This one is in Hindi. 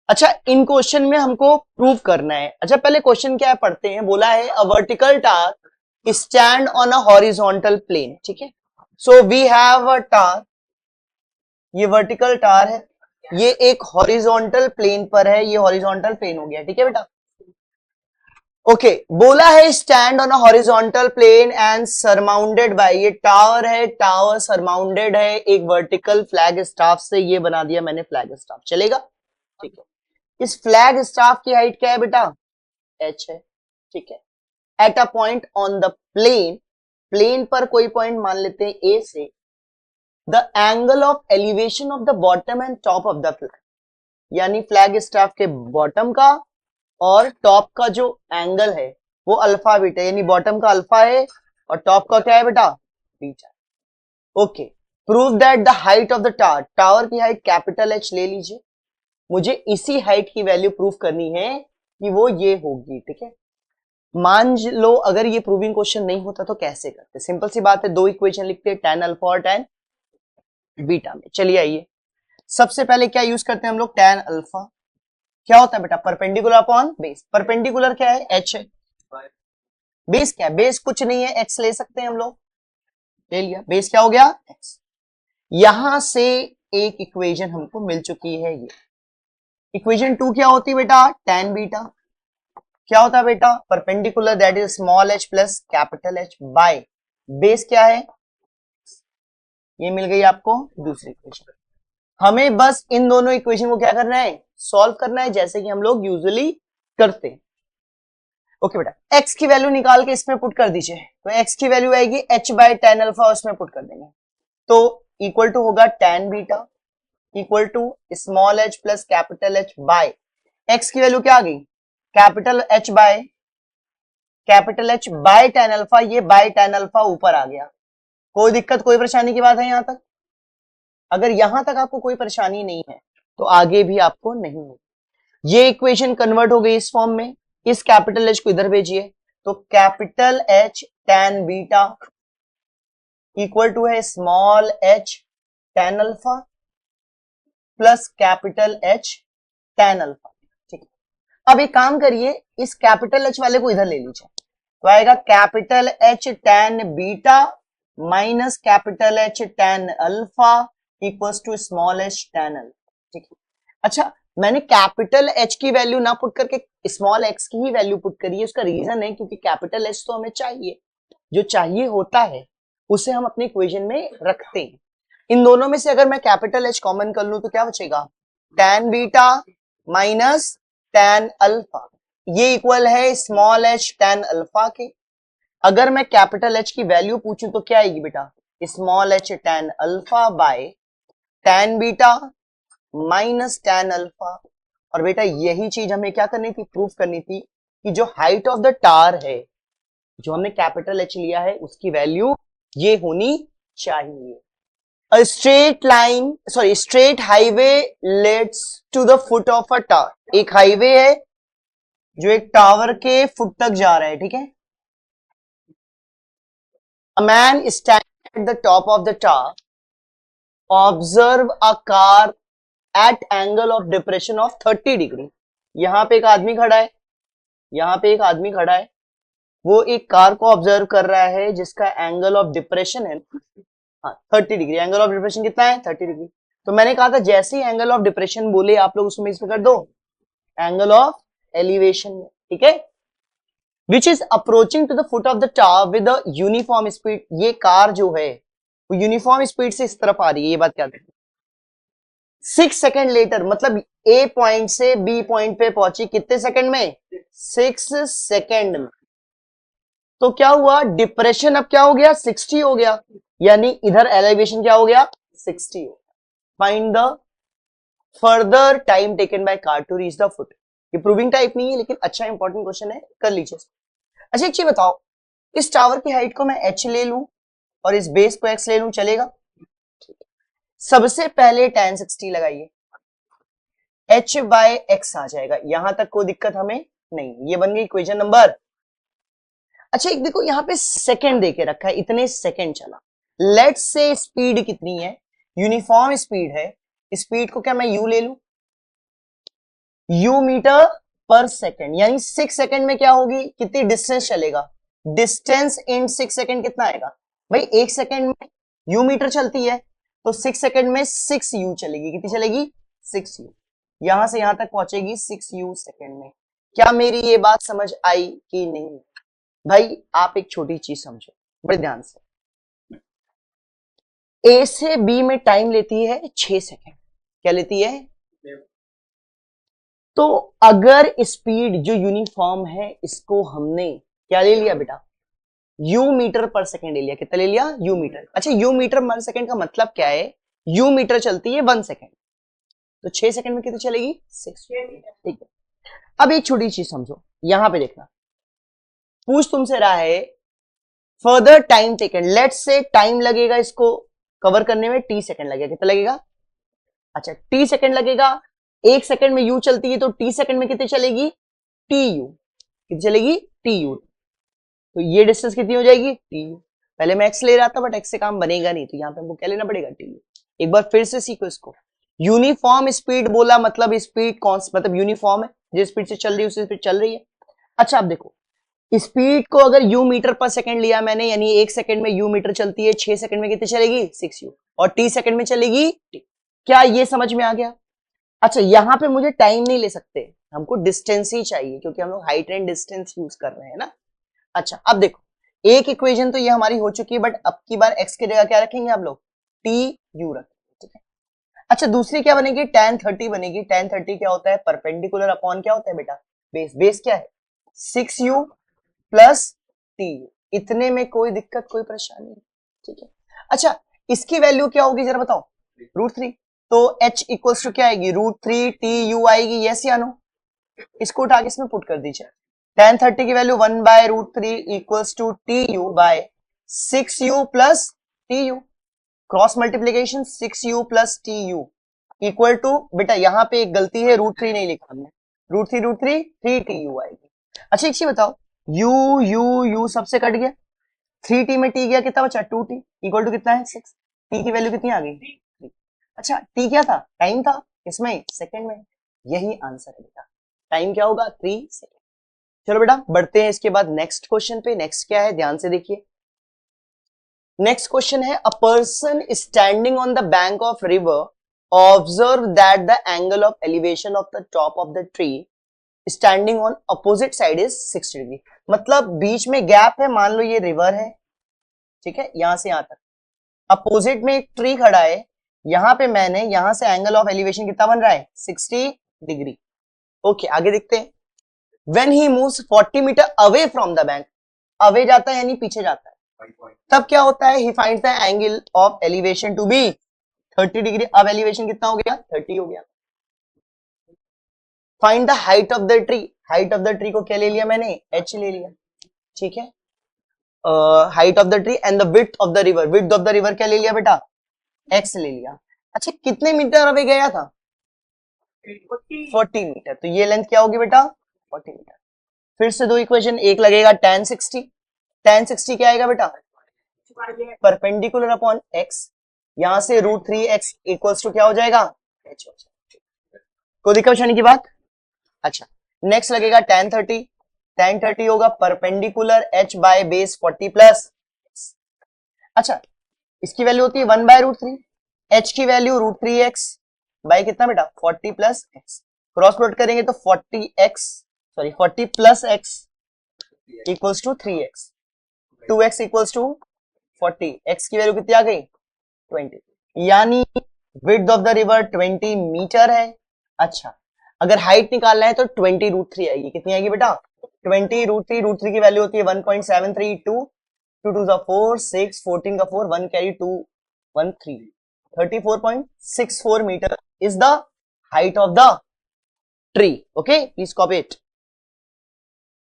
अच्छा, इन क्वेश्चन में हमको प्रूव करना है। अच्छा, पहले क्वेश्चन क्या है पढ़ते हैं। बोला है a vertical tower stand on a horizontal plane. ठीक है, सो वी हैव अ टार, ये वर्टिकल टार है, ये एक हॉरिजॉन्टल प्लेन पर है, ये हॉरिजॉन्टल प्लेन हो गया। ठीक है बेटा, ओके। बोला है stand on a horizontal plane and surmounted by, ये टावर है, टावर सरमाउंडेड है एक वर्टिकल फ्लैग स्टाफ से। ये बना दिया मैंने फ्लैग स्टाफ, चलेगा? ठीक है, इस फ्लैग स्टाफ की हाइट क्या है बेटा? h है। ठीक है, at a point on the plane, plane पर कोई पॉइंट मान लेते हैं ए से, the angle of elevation of the bottom and top of the flag, यानी फ्लैग स्टाफ के बॉटम का और टॉप का जो एंगल है वो अल्फा बीटा, यानी बॉटम का अल्फा है और टॉप का क्या है बेटा? Beta. Okay, prove that the height of the tower, tower की हाइट कैपिटल एच ले लीजिए, मुझे इसी हाइट की वैल्यू प्रूव करनी है कि वो ये होगी। ठीक है, मान लो अगर ये प्रूविंग क्वेश्चन नहीं होता तो कैसे करते? सिंपल सी बात है, दो इक्वेशन लिखते हैं, tan अल्फा और tan बीटा में। चलिए आइए, सबसे पहले क्या यूज करते हैं हम लोग? tan अल्फा क्या होता है बेटा? Perpendicular upon base. परपेंडिकुलर क्या है? h है। बेस क्या है? बेस कुछ नहीं है, x ले सकते हैं हम लोग, ले लिया। बेस क्या हो गया? x। यहां से एक इक्वेशन हमको मिल चुकी है, ये इक्वेशन 2 क्या होती है बेटा? tan बीटा क्या होता है बेटा? Perpendicular that is small h plus capital H by base क्या है? ये मिल गई आपको दूसरी इक्वेशन। हमें बस इन दोनों इक्वेशन को क्या करना है? सॉल्व करना है, जैसे कि हम लोग यूजुअली करते हैं। ओके बेटा, x की वैल्यू निकाल के इसमें पुट कर दीजिए, तो x की वैल्यू आएगी h बाय tan अल्फा, उसमें पुट कर देंगे तो इक्वल टू होगा tan beta equal to small h plus capital H by x की वैल्यू क्या आ गई? Capital H by tan alpha, ये बाय tan अल्फा ऊपर आ गया। कोई दिक्कत, कोई परेशानी की बात है यहां तक? अगर यहां तक आपको कोई परेशानी नहीं है तो आगे भी आपको नहीं होगी। ये इक्वेशन कन्वर्ट हो गई इस फॉर्म में, इस कैपिटल H को इधर भेजिए, तो capital H tan beta equal to है small h tan alpha plus capital H tan alpha. ठीक है, अब एक काम करिए, इस कैपिटल H वाले को इधर ले लीजिए, तो आएगा capital H tan beta minus capital H tan alpha equals to small h tan alpha. ठीक है, अच्छा मैंने कैपिटल H की वैल्यू ना पुट करके स्मॉल x की ही वैल्यू पुट करी है। उसका रीजन है क्योंकि कैपिटल H तो हमें चाहिए, जो चाहिए होता है उसे हम अपने इक्वेशन में रखते हैं। इन दोनों में से अगर मैं कैपिटल H कॉमन कर लूं तो क्या बचेगा? tan beta minus tan alpha, ये इक्वल है स्मॉल h tan अल्फा के। अगर मैं कैपिटल H की वैल्यू पूछूं तो क्या आएगी बेटा? Small h tan alpha by tan beta minus tan alpha. और बेटा यही चीज हमें क्या करनी थी? प्रूफ करनी थी कि जो हाइट ऑफ द टार है, जो हमने कैपिटल H लिया है, उसकी वैल्यू ये होनी चाहिए। A straight line, sorry, straight highway leads to the foot of a tower. एक हाईवे है जो एक टावर के फुट तक जा रहा है। ठीक है, A man standing at the top of the tower observe a car at angle of depression of 30 degree. यहां पे एक आदमी खड़ा है, यहां पे एक आदमी खड़ा है, वो एक कार को ऑब्जर्व कर रहा है जिसका एंगल ऑफ डिप्रेशन है 30 डिग्री। एंगल ऑफ डिप्रेशन कितना है? 30 डिग्री। तो मैंने कहा था जैसे ही एंगल ऑफ डिप्रेशन बोले आप लोग उसमें इसमें कर दो एंगल ऑफ एलिवेशन में। ठीक है, which is approaching to the foot of the tower with uniform speed. ये कार जो है वो यूनिफॉर्म स्पीड से इस तरफ आ रही है, ये बात क्या है? 6 सेकेंड लेटर, मतलब ए पॉइंट से बी पॉइंट पे पहुंची कितने सेकंड में? 6 सेकेंड में। तो क्या हुआ? डिप्रेशन अब क्या हो गया? 60 हो गया, यानी इधर एलिवेशन क्या हो गया? 60 हो गया। Find the further time taken by car to reach the foot. ये प्रूविंग टाइप नहीं है लेकिन अच्छा इंपॉर्टेंट क्वेश्चन है, कर लीजिए। अच्छा एक चीज बताओ, इस टावर की हाइट को मैं h ले लूं और इस बेस को x ले लूं, चलेगा? सबसे पहले tan 60 लगाइए, h बाय x आ जाएगा, यहां तक कोई दिक्कत हमें नहीं। ये बन गई इक्वेशन नंबर। अच्छा एक देखो यहां पे सेकंड देके रखा है, इतने सेकंड चला। लेट्स से स्पीड कितनी है? यूनिफॉर्म स्पीड है, स्पीड को क्या मैं u ले लूं? यू मीटर पर सेकेंड, यानी 6 सेकेंड में क्या होगी, कितनी डिस्टेंस चलेगा, डिस्टेंस इन 6 सेकेंड कितना आएगा भाई, 1 सेकेंड में यू मीटर चलती है तो 6 सेकेंड में 6 यू चलेगी, कितनी चलेगी 6 यू, यहां से यहां तक पहुंचेगी 6 यू सेकेंड में। क्या मेरी ये बात समझ आई कि नहीं भाई? आप एक छोटी चीज समझो बड़े ध्यान से, ए से बी में टाइम लेती है 6 सेकेंड, क्या लेती है, तो अगर स्पीड जो यूनिफॉर्म है इसको हमने क्या ले लिया बेटा, यू मीटर पर सेकेंड ले लिया, कितना ले लिया, यू मीटर। अच्छा यू मीटर पर सेकेंड का मतलब क्या है, यू मीटर चलती है 1 सेकेंड, तो 6 सेकेंड में कितनी चलेगी 6, ठीक है। अब एक छोटी चीज समझो, यहां पे देखना, पूछ तुमसे रहा है further time taken, let's say time लगेगा इसको कवर करने में टी सेकेंड लगेगा, कितना लगेगा, अच्छा टी सेकेंड लगेगा, 1 सेकेंड में यू चलती है तो टी सेकेंड में कितनी चलेगी, टी यू, कितनी चलेगी टी यू, तो ये डिस्टेंस कितनी हो जाएगी टी यू। पहले मैं एक्स ले रहा था बट एक्स से काम बनेगा नहीं, तो यहां पे हमको क्या लेना पड़ेगा टी यू। एक बार फिर से सीखो इसको, यूनिफॉर्म स्पीड बोला मतलब स्पीड कौन, मतलब यूनिफॉर्म है, जिस स्पीड से चल रही है उसी स्पीड चल रही है। अच्छा अब देखो, स्पीड को अगर यू मीटर पर सेकंड लिया मैंने, यानी 1 सेकंड में यू मीटर चलती है, 6 सेकंड में कितनी चलेगी 6 यू, और टी सेकंड में चलेगी टी। क्या ये समझ में आ गया? अच्छा यहां पे मुझे टाइम नहीं ले सकते, हमको डिस्टेंस ही चाहिए, क्योंकि हम लोग हाइट एंड डिस्टेंस यूज कर रहे हैं ना। अच्छा अब देखो, एक इक्वेशन तो ये हमारी हो चुकी है, बट अब की बार एक्स की जगह क्या रखेंगे आप लोग, टी यू रखेंगे, ठीक है। अच्छा दूसरी क्या बनेगी, tan 30 बनेगी। tan 30 क्या होता है, परपेंडिकुलर अपॉन क्या होता है बेटा, बेस। बेस क्या है 6u प्लस टी यू, इतने में कोई दिक्कत कोई परेशानी नहीं, ठीक है। अच्छा इसकी वैल्यू क्या होगी जरा बताओ, √3, तो h इक्वल्स टू क्या आएगी, √3 टी यू आएगी, यस या नो, इसको उठा के इसमें पुट कर दीजिए। tan 30 की value 1/√3 equals to T U by 6u plus T U, cross multiplication 6u plus T U equal to, बेटा यहां पे एक गलती है, √3 नहीं लिखा हमने, √3 3tu आएगी। अच्छा एक चीज बताओ, u u u सबसे कट गया, 3t में t गया, कितना बचा 2t इक्वल टू कितना है 6, t की वैल्यू कितनी आ गई 3। अच्छा t क्या था, टाइम था, इसमें सेकंड में, यही आंसर है बेटा, टाइम क्या होगा 3 सेकंड। चलो बेटा बढ़ते हैं इसके बाद नेक्स्ट क्वेश्चन पे। नेक्स्ट क्या है ध्यान से देखिए, नेक्स्ट क्वेश्चन है, a person standing on the bank of river observe that the angle of elevation of the top of the tree standing on opposite side is 60 degree. मतलब बीच में गैप है, मान लो ये रिवर है, ठीक है, यहां से यहां तक, अपोजिट में एक ट्री खड़ा है, यहां पे मैंने यहां से एंगल ऑफ एलिवेशन कितना बन रहा है 60 डिग्री। ओके आगे देखते हैं, when he moves 40 metre away from the bank, away जाता है यानी पीछे जाता है, तब क्या होता है, he finds the angle of elevation to be 30 degree. अब एलिवेशन कितना हो गया 30 हो गया। Find the height of the tree, height of the tree को क्या ले लिया मैंने h ले लिया, ठीक है, height of the tree and the width of the river, width of the river क्या ले लिया बेटा x ले लिया। अच्छा कितने मीटर अवे गया था 40 मीटर, तो ये लेंथ क्या होगी बेटा 40 मीटर। फिर से दो इक्वेशन, एक लगेगा tan 60, tan 60 क्या आएगा बेटा परपेंडिकुलर अपॉन x, यहां से √3x इक्वल्स टू क्या हो जाएगा h हो जाएगा। कोई दिक्कत परेशानी की बात? अच्छा नेक्स्ट लगेगा tan 30, tan 30 होगा perpendicular h by base 40 plus. अच्छा इसकी वैल्यू होती है 1/√3, h की वैल्यू √3x बाय कितना बेटा 40 प्लस x, क्रॉस प्लॉट करेंगे तो 40 plus x equals to 3x, 2x equals to 40, x की वैल्यू कितनी आ गई 20, यानी width of the river 20 metre है। अच्छा अगर हाइट निकालना है तो 20√3 आएगी, कितनी आएगी बेटा 20√3 की वैल्यू होती है 1.732, 2 2 4 6 14 का 4 1 carry 2 1 3, 34.64 metre is the height of the tree. Okay please copy it.